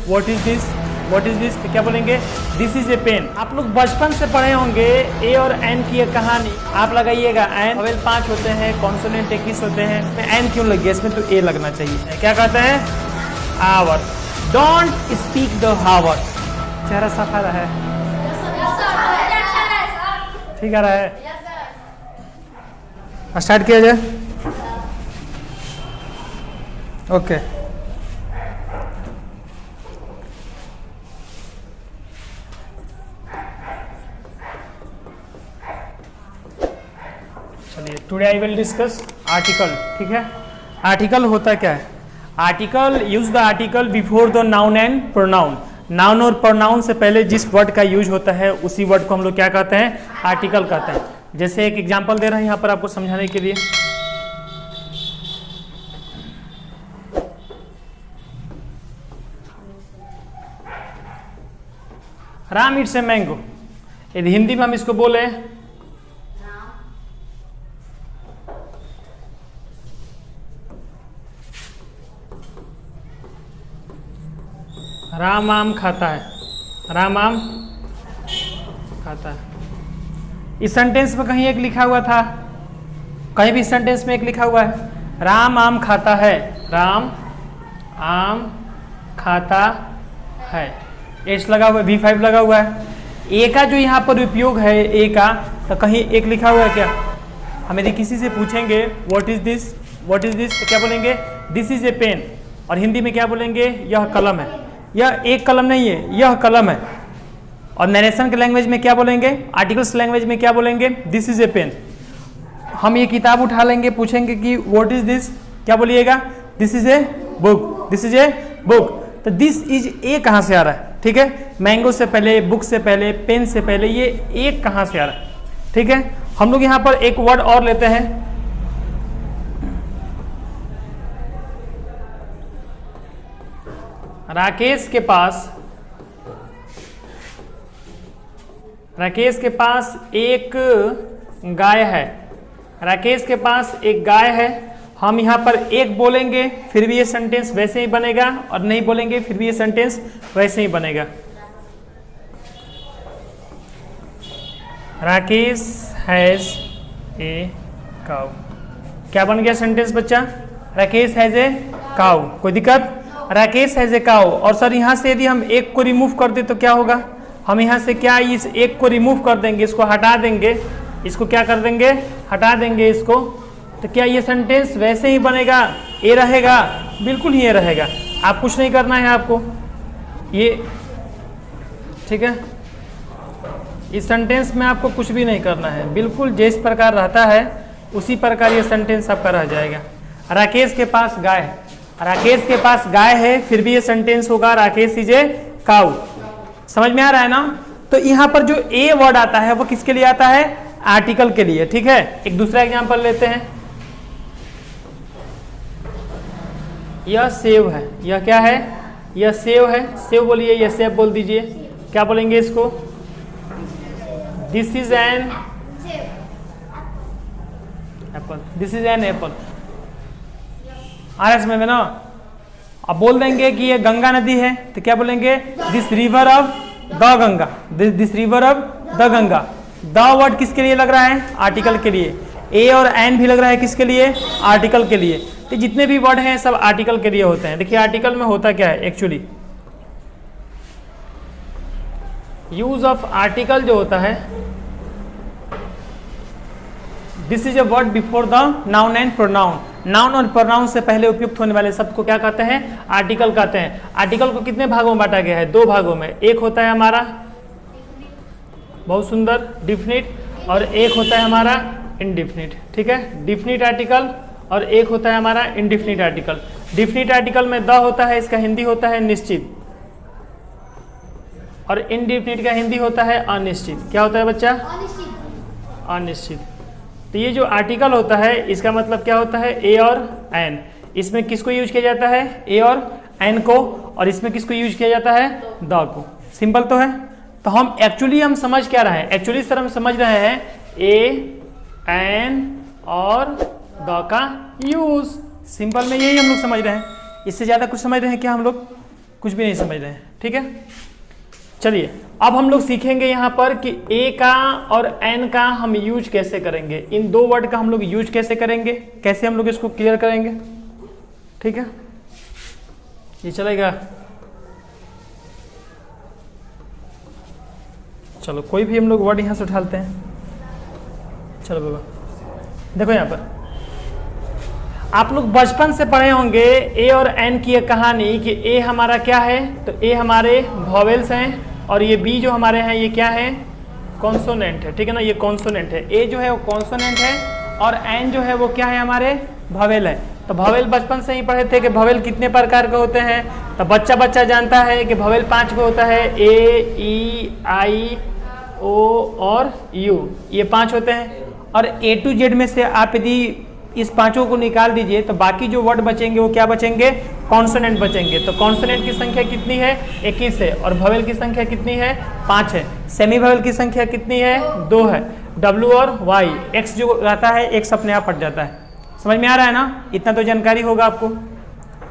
What is this, what is this, तो क्या बोलेंगे दिस इज ए पेन। आप लोग बचपन से पढ़े होंगे ए और एन की एक कहानी, आप लगाइएगा एन, वोवेल 5 होते हैं, कॉन्सोनेंट 21 होते हैं, एन क्यों लग गया, इसमें तो ए लगना चाहिए। क्या कहते हैं आवर, डोंट स्पीक द हावर। चेहरा साफ आ रहा है, ठीक आ रहा है, स्टार्ट किया जाए। ओके चलिए, today I will discuss article. ठीक है, आर्टिकल होता क्या है? Article, use the article before the noun and pronoun. Noun और प्रोनाउन से पहले जिस वर्ड का यूज होता है उसी वर्ड को हम लोग क्या कहते हैं, आर्टिकल कहते हैं। जैसे एक एग्जांपल दे रहे हैं यहाँ पर आपको समझाने के लिए। राम इट्स ए मैंगो, यदि हिंदी में हम इसको बोले राम आम खाता है, राम आम खाता है। इस सेंटेंस में कहीं एक लिखा हुआ था, कहीं भी सेंटेंस में एक लिखा हुआ है राम आम खाता है, राम आम खाता है, एच लगा हुआ है, V5 लगा हुआ है। ए का जो यहाँ पर उपयोग है ए का, तो कहीं एक लिखा हुआ है क्या? हम यदि किसी से पूछेंगे what is this, what is this, तो क्या बोलेंगे दिस इज ए पेन। और हिंदी में क्या बोलेंगे यह कलम है। यह एक कलम नहीं है, यह कलम है। और नरेशन के लैंग्वेज में क्या बोलेंगे, आर्टिकल्स लैंग्वेज में क्या बोलेंगे दिस इज ए पेन। हम ये किताब उठा लेंगे, पूछेंगे कि व्हाट इज दिस, क्या बोलिएगा this is a book, this is a book. तो दिस इज ए कहाँ से आ रहा है? ठीक है, मैंगो से पहले, बुक से पहले, पेन से पहले, ये एक कहाँ से आ रहा है? ठीक है, हम लोग यहाँ पर एक वर्ड और लेते हैं, राकेश के पास, राकेश के पास एक गाय है, राकेश के पास एक गाय है। हम यहाँ पर एक बोलेंगे फिर भी ये सेंटेंस वैसे ही बनेगा, और नहीं बोलेंगे फिर भी ये सेंटेंस वैसे ही बनेगा। राकेश हैज ए काऊ, क्या बन गया सेंटेंस बच्चा? राकेश हैज ए काऊ। कोई दिक्कत? राकेश हैज ए काऊ। और सर यहाँ से यदि हम एक को रिमूव कर दे तो क्या होगा? हम यहाँ से क्या इस एक को रिमूव कर देंगे, इसको हटा देंगे, इसको क्या कर देंगे हटा देंगे इसको, तो क्या ये सेंटेंस वैसे ही बनेगा, ए रहेगा? बिल्कुल ही ये रहेगा। आप कुछ नहीं करना है आपको ये, ठीक है, इस सेंटेंस में आपको कुछ भी नहीं करना है, बिल्कुल जिस प्रकार रहता है उसी प्रकार ये सेंटेंस आपका रह जाएगा। राकेश के पास गाय है, राकेश के पास गाय है, फिर भी ये सेंटेंस होगा राकेश इज ए काऊ। समझ में आ रहा है ना? तो यहाँ पर जो ए वर्ड आता है वो किसके लिए आता है? आर्टिकल के लिए। ठीक है, एक दूसरा एग्जांपल लेते हैं। यह सेव है, यह क्या है? यह सेव है। सेव बोलिए, यह सेव बोल दीजिए। क्या बोलेंगे इसको? This is an apple, this is an apple. आ रहा है समझ में ना? अब बोल देंगे कि ये गंगा नदी है, तो क्या बोलेंगे this river of the Ganga, this river of the Ganga. The word किसके लिए लग रहा है? आर्टिकल के लिए। ए और एन भी लग रहा है किसके लिए? आर्टिकल के लिए। तो जितने भी वर्ड हैं सब आर्टिकल के लिए होते हैं। देखिए आर्टिकल में होता क्या है एक्चुअली, यूज ऑफ आर्टिकल जो होता है, this is a word before the noun and pronoun. Noun और प्रोनाउन से पहले उपयुक्त होने वाले शब्द को क्या कहते हैं? आर्टिकल कहते हैं। आर्टिकल को कितने भागों में बांटा गया है? 2 भागों में। एक होता है हमारा, बहुत सुंदर, डिफिनिट, और एक होता है हमारा इनडिफिनिट। ठीक है, डिफिनिट आर्टिकल, और एक होता है हमारा इनडिफिनिट आर्टिकल। डिफिनिट आर्टिकल में द होता है, इसका हिंदी होता है निश्चित, और इनडिफिनिट का हिंदी होता है अनिश्चित। क्या होता है बच्चा? अनिश्चित। तो ये जो आर्टिकल होता है इसका मतलब क्या होता है? ए और एन। इसमें किसको यूज किया जाता है? ए और एन को। और इसमें किसको यूज किया जाता है? द को। सिंपल तो है। तो हम एक्चुअली हम समझ क्या रहे हैं? एक्चुअली सर हम समझ रहे हैं ए, एन और द का यूज। सिंपल में यही हम लोग समझ रहे हैं, इससे ज़्यादा कुछ समझ रहे हैं क्या हम लोग? कुछ भी नहीं समझ रहे हैं, ठीक है। चलिए अब हम लोग सीखेंगे यहाँ पर कि ए का और एन का हम यूज कैसे करेंगे, इन दो वर्ड का हम लोग यूज कैसे करेंगे, कैसे हम लोग इसको क्लियर करेंगे, ठीक है। ये चलेगा, चलो कोई भी हम लोग वर्ड यहाँ से उठाते हैं। चलो बाबा देखो यहाँ पर आप लोग बचपन से पढ़े होंगे ए और एन की एक कहानी कि ए हमारा क्या है, तो ए हमारे वॉवेल्स हैं और ये बी जो हमारे हैं ये क्या है, कॉन्सोनेंट है, ठीक है ना, ये कॉन्सोनेंट है। ए जो है वो कॉन्सोनेंट है और एन जो है वो क्या है, हमारे वॉवेल है। तो वॉवेल बचपन से ही पढ़े थे कि वॉवेल कितने प्रकार के होते हैं, तो बच्चा जानता है कि वॉवेल 5 के होता है, ए ई आई ओ और यू, ये 5 होते हैं। और ए टू जेड में से आप यदि इस पांचों को निकाल दीजिए तो बाकी जो वर्ड बचेंगे वो क्या बचेंगे, कॉन्सोनेंट बचेंगे। तो कॉन्सोनेंट की संख्या कितनी है, 21 है, और वॉवेल की संख्या कितनी है, 5 है। सेमी वॉवेल की संख्या कितनी है, 2 है। डब्ल्यू और वाई, एक्स जो रहता है एक्स अपने आप हट जाता है। समझ में आ रहा है ना, इतना तो जानकारी होगा आपको।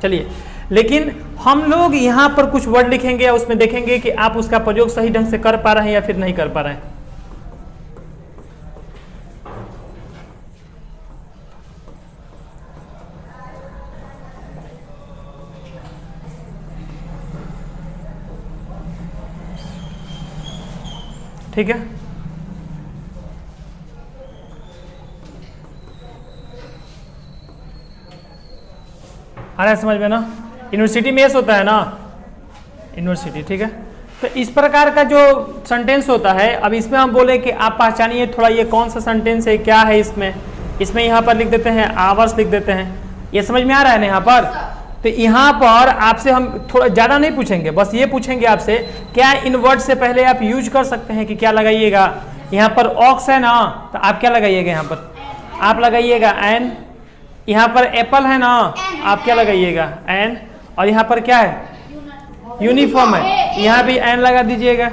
चलिए, लेकिन हम लोग यहाँ पर कुछ वर्ड लिखेंगे या उसमें देखेंगे कि आप उसका प्रयोग सही ढंग से कर पा रहे हैं या फिर नहीं कर पा रहे हैं। ठीक है, आ रहा है समझ में ना। यूनिवर्सिटी में ऐसा होता है ना, यूनिवर्सिटी, ठीक है। तो इस प्रकार का जो सेंटेंस होता है, अब इसमें हम बोले कि आप पहचानिए थोड़ा ये कौन सा सेंटेंस है, क्या है इसमें यहाँ पर लिख देते हैं आवर्स लिख देते हैं। ये समझ में आ रहा है ना यहाँ पर। तो यहाँ पर आपसे हम थोड़ा ज़्यादा नहीं पूछेंगे, बस ये पूछेंगे आपसे क्या इन वर्ड से पहले आप यूज कर सकते हैं कि क्या लगाइएगा। यहाँ पर ऑक्स है ना, तो आप क्या लगाइएगा, यहाँ पर आप लगाइएगा एन। यहाँ पर एप्पल है ना, आप क्या लगाइएगा, एन। और यहाँ पर क्या है, यूनिफॉर्म है, यहाँ भी एन लगा दीजिएगा।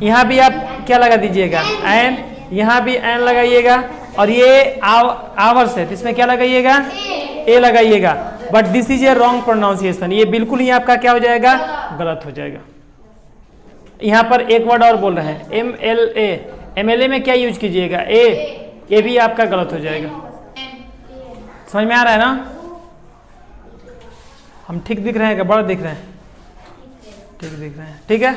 यहाँ भी आप क्या लगा दीजिएगा, एन। यहाँ भी एन लगाइएगा। और ये आवर्स है, तो इसमें क्या लगाइएगा, ए लगाइएगा। But this is a wrong pronunciation, ये बिल्कुल ही आपका क्या हो जाएगा, गलत हो जाएगा। यहाँ पर एक वर्ड और बोल रहे हैं MLA, MLA में क्या यूज कीजिएगा, ए, ये भी आपका गलत हो जाएगा। समझ में आ रहा है ना, हम ठीक दिख रहे हैं क्या, बड़ा दिख रहे हैं, ठीक दिख रहे हैं, ठीक है।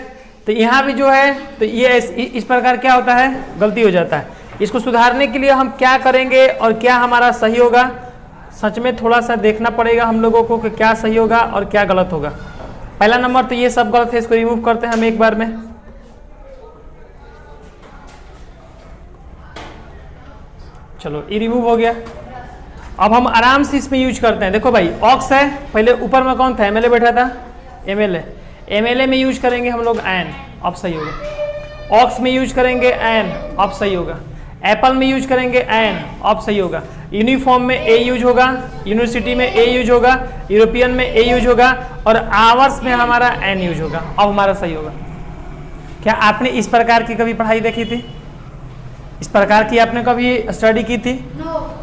तो यहाँ भी जो है, तो ये इस प्रकार क्या होता है, गलती हो जाता है। इसको सुधारने के लिए हम क्या करेंगे और क्या हमारा सही होगा, सच में थोड़ा सा देखना पड़ेगा हम लोगों को कि क्या सही होगा और क्या गलत होगा। पहला नंबर तो ये सब गलत है, इसको रिमूव करते हैं हम एक बार में। चलो ये रिमूव हो गया। अब हम आराम से इसमें यूज करते हैं। देखो भाई ऑक्स है, पहले ऊपर में कौन था, MLA बैठा था, MLA में यूज करेंगे हम लोग एन, अब सही होगा। ऑक्स में यूज करेंगे एन, अब सही होगा। एप्पल में यूज करेंगे एन, अब सही होगा। यूनिफॉर्म में ए यूज होगा, यूनिवर्सिटी में ए यूज होगा, यूरोपियन में ए यूज होगा, और आवर्स में हमारा एन यूज होगा, अब हमारा सही होगा। क्या आपने इस प्रकार की कभी पढ़ाई देखी थी, इस प्रकार की आपने कभी स्टडी की थी?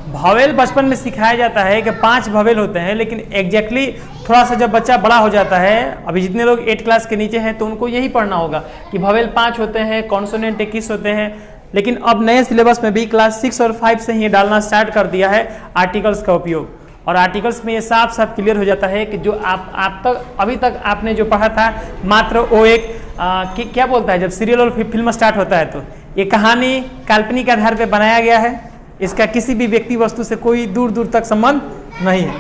वॉवेल बचपन में सिखाया जाता है कि 5 वॉवेल होते हैं, लेकिन एग्जैक्टली थोड़ा सा जब बच्चा बड़ा हो जाता है, अभी जितने लोग 8 क्लास के नीचे हैं तो उनको यही पढ़ना होगा कि वॉवेल 5 होते हैं, कॉन्सोनेंट 21 होते हैं। लेकिन अब नए सिलेबस में भी क्लास 6 और 5 से ही डालना स्टार्ट कर दिया है आर्टिकल्स का उपयोग, और आर्टिकल्स में ये साफ साफ क्लियर हो जाता है कि जो आप तक अभी तक आपने जो पढ़ा था मात्र वो एक क्या बोलता है, जब सीरियल और फिल्म स्टार्ट होता है तो ये कहानी काल्पनिक आधार पर बनाया गया है, इसका किसी भी व्यक्ति वस्तु से कोई दूर दूर तक संबंध नहीं है।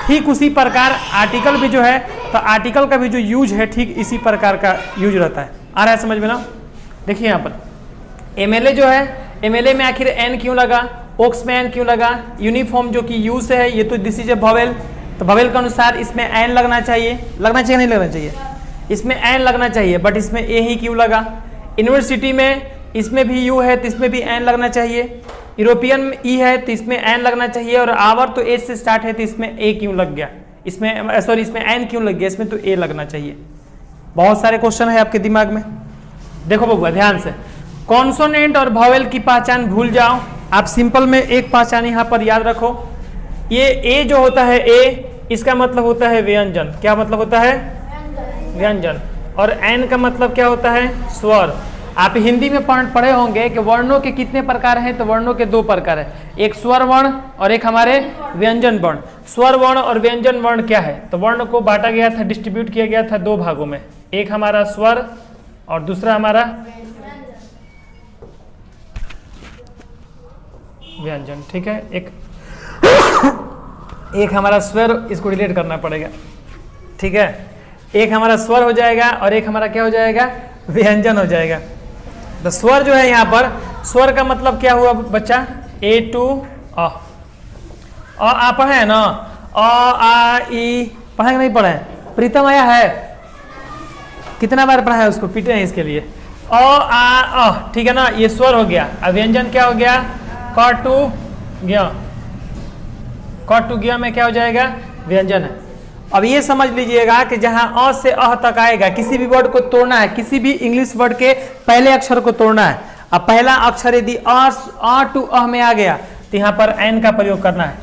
ठीक उसी प्रकार आर्टिकल भी जो है, तो आर्टिकल का भी जो यूज है ठीक इसी प्रकार का यूज रहता है। आ रहा है समझ में ना। देखिए यहाँ पर MLA जो है, MLA में आखिर एन क्यों लगा, ओक्स में एन क्यों लगा, यूनिफॉर्म जो कि यू से है, ये तो दिस इज ए वॉवेल, तो वॉवेल के अनुसार इसमें एन लगना चाहिए, नहीं लगना चाहिए, इसमें एन लगना चाहिए, बट इसमें ए ही क्यों लगा। यूनिवर्सिटी में इसमें भी यू है तो इसमें भी एन लगना चाहिए, यूरोपियन में ई है तो इसमें एन लगना चाहिए, और आवर तो एच से स्टार्ट है तो इसमें ए क्यों लग गया, इसमें सॉरी इसमें एन क्यों लग गया, इसमें तो ए लगना चाहिए। बहुत सारे क्वेश्चन है आपके दिमाग में। देखो बबुआ ध्यान से, कॉन्सोनेंट और वॉवेल की पहचान भूल जाओ, आप सिंपल में एक पहचान यहाँ पर याद रखो। ये ए जो होता है, ए इसका मतलब होता है व्यंजन। क्या मतलब होता है, व्यंजन। और एन का मतलब क्या होता है? स्वर। आप हिंदी में पढ़े होंगे कि वर्णों के कितने प्रकार हैं, तो वर्णों के 2 प्रकार है, एक स्वर वर्ण और एक हमारे व्यंजन वर्ण। स्वर वर्ण और व्यंजन वर्ण क्या है? तो वर्ण को बांटा गया था, डिस्ट्रीब्यूट किया गया था 2 भागों में, एक हमारा स्वर और दूसरा हमारा व्यंजन। ठीक है, एक हमारा स्वर, इसको रिलेट करना पड़ेगा। ठीक है, एक हमारा स्वर हो जाएगा और एक हमारा क्या हो जाएगा? व्यंजन हो जाएगा। तो स्वर जो है यहाँ पर, स्वर का मतलब क्या हुआ बच्चा? ए टू अ। आप पढ़े हैं ना? अ आ ई पढ़े नहीं पढ़े? प्रीतम आया है, कितना बार पढ़ा है उसको? पीटे हैं इसके लिए। अ आ अ, ठीक है ना, ये स्वर हो गया। अब व्यंजन क्या हो गया? क टू ज्ञ। क टू ज्ञ में क्या हो जाएगा? व्यंजन है। अब ये समझ लीजिएगा कि जहां अ से अह तक आएगा, किसी भी वर्ड को तोड़ना है, किसी भी इंग्लिश वर्ड के पहले अक्षर को तोड़ना है। अब पहला अक्षर यदि अ टू अह में आ गया तो यहाँ पर एन का प्रयोग करना है,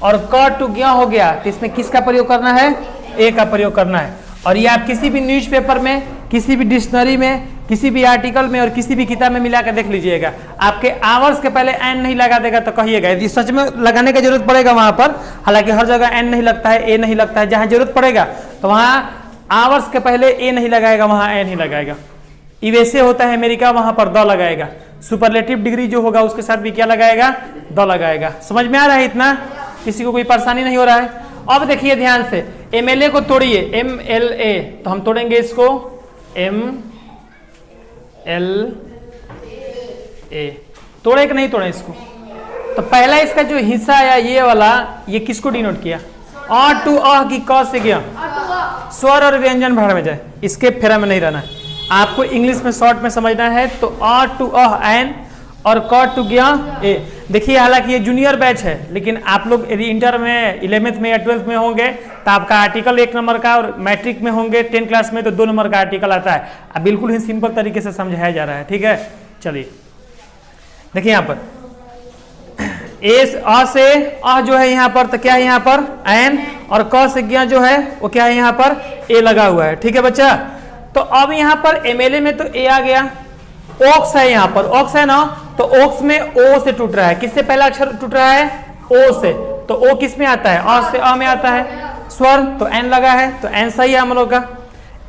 और क टू ज्ञ हो गया तो इसमें किसका प्रयोग करना है? ए का प्रयोग करना है। और ये आप किसी भी न्यूज़पेपर में, किसी भी डिक्शनरी में, किसी भी आर्टिकल में और किसी भी किताब में मिलाकर देख लीजिएगा, आपके आवर्स के पहले एन नहीं लगा देगा तो कहिएगा, यदि सच में लगाने की जरूरत पड़ेगा वहां पर, हालांकि हर जगह एन नहीं लगता है, ए नहीं लगता है, जहां जरूरत पड़ेगा तो वहां आवर्स के पहले ए नहीं लगाएगा, वहां एन ही लगाएगा। वैसे होता है अमेरिका, वहां पर द लगाएगा। सुपरलेटिव डिग्री जो होगा उसके साथ भी क्या लगाएगा? द लगाएगा। समझ में आ रहा है इतना? किसी को कोई परेशानी नहीं हो रहा है? अब देखिए ध्यान से, MLA को तोड़िए, MLA, तो हम तोड़ेंगे इसको MLA। तोड़े कि नहीं तोड़े इसको? तो पहला इसका जो हिस्सा आया ये वाला, ये किसको डिनोट किया? अ टू अह की क से गया, स्वर और व्यंजन भाड़ में जाए, इसके फेरा में नहीं रहना है। आपको इंग्लिश में शॉर्ट में समझना है तो अ टू अह एन और क टू ज्ञ ए। देखिए हालांकि ये जूनियर बैच है, लेकिन आप लोग यदि इंटर में 11th में या 12th में होंगे तो आपका आर्टिकल 1 नंबर का, और मैट्रिक में होंगे 10 क्लास में तो 2 नंबर का आर्टिकल आता है। अब बिल्कुल ही सिंपल तरीके से समझाया जा रहा है। ठीक है, चलिए देखिए यहाँ पर अ से अ जो है यहाँ पर, तो क्या है यहाँ पर? एन, और क से ज्ञ जो है वो क्या है यहाँ पर? ए लगा हुआ है। ठीक है बच्चा, तो अब यहाँ पर MLA में तो ए आ गया, ओक्स है यहाँ पर, ओक्स है ना, तो ओक्स में ओ से टूट रहा है। किससे पहला अक्षर टूट रहा है? ओ से। तो ओ किस में आता है? अ से अ में आता है। स्वर तो एन लगा है, तो एन सही है हम लोग का।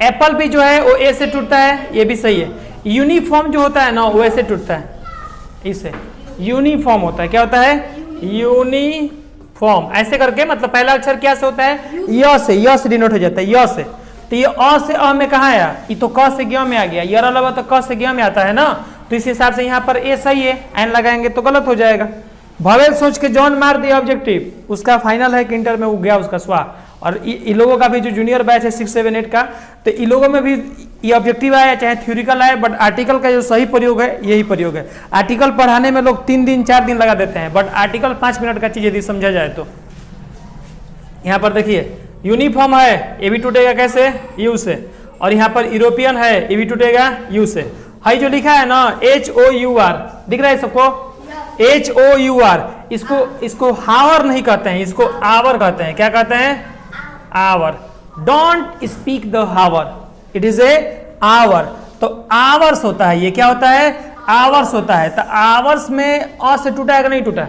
एप्पल भी जो है वो ए से टूटता है, ये भी सही है। यूनिफॉर्म जो होता है ना वो ऐसे टूटता है, इसे यूनिफॉर्म होता है। क्या होता है? यूनिफॉर्म। ऐसे करके, मतलब पहला अक्षर क्या से होता है? य से, य से डिनोट हो जाता है, य से। तो ये अ से अ में कहाँ आया? ये तो क से ज्ञ में आ गया, यर लगा तो क से ज्ञ में आता है ना, तो इस हिसाब से यहाँ पर ए सही है, एन लगाएंगे तो गलत हो जाएगा। भवेल सोच के जॉन मार दिया ऑब्जेक्टिव, उसका फाइनल है कि इंटर में वो गया उसका स्वा। और इन लोगों का भी जो जूनियर बैच है 6, 7, 8 का, तो इन लोगों में भी ये ऑब्जेक्टिव आया चाहे थ्योरिकल आए, बट आर्टिकल का जो सही प्रयोग है यही प्रयोग है। आर्टिकल पढ़ाने में लोग 3 दिन 4 दिन लगा देते हैं, बट आर्टिकल 5 मिनट का चीज यदि समझा जाए तो। यहाँ पर देखिए यूनिफॉर्म है, ये भी टूटेगा कैसे? यू से। और यहाँ पर यूरोपियन है, ये भी टूटेगा यू से। हाई जो लिखा है ना HOUR, दिख रहा है सबको? HOUR, इसको हावर नहीं कहते हैं, इसको आवर कहते हैं। क्या कहते हैं? Hour. Don't speak the hour, it is a hour. तो आवर्स होता है, ये क्या होता है? आवर्स होता है। तो आवर्स में अ से टूटा है कि नहीं टूटा?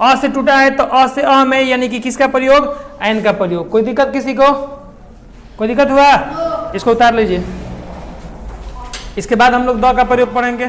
अ से टूटा है, तो अ से अ में यानी कि किसका प्रयोग? एन का प्रयोग। कोई दिक्कत किसी को? कोई दिक्कत हुआ? इसको उतार लीजिए। इसके बाद हम लोग द का प्रयोग पढ़ेंगे।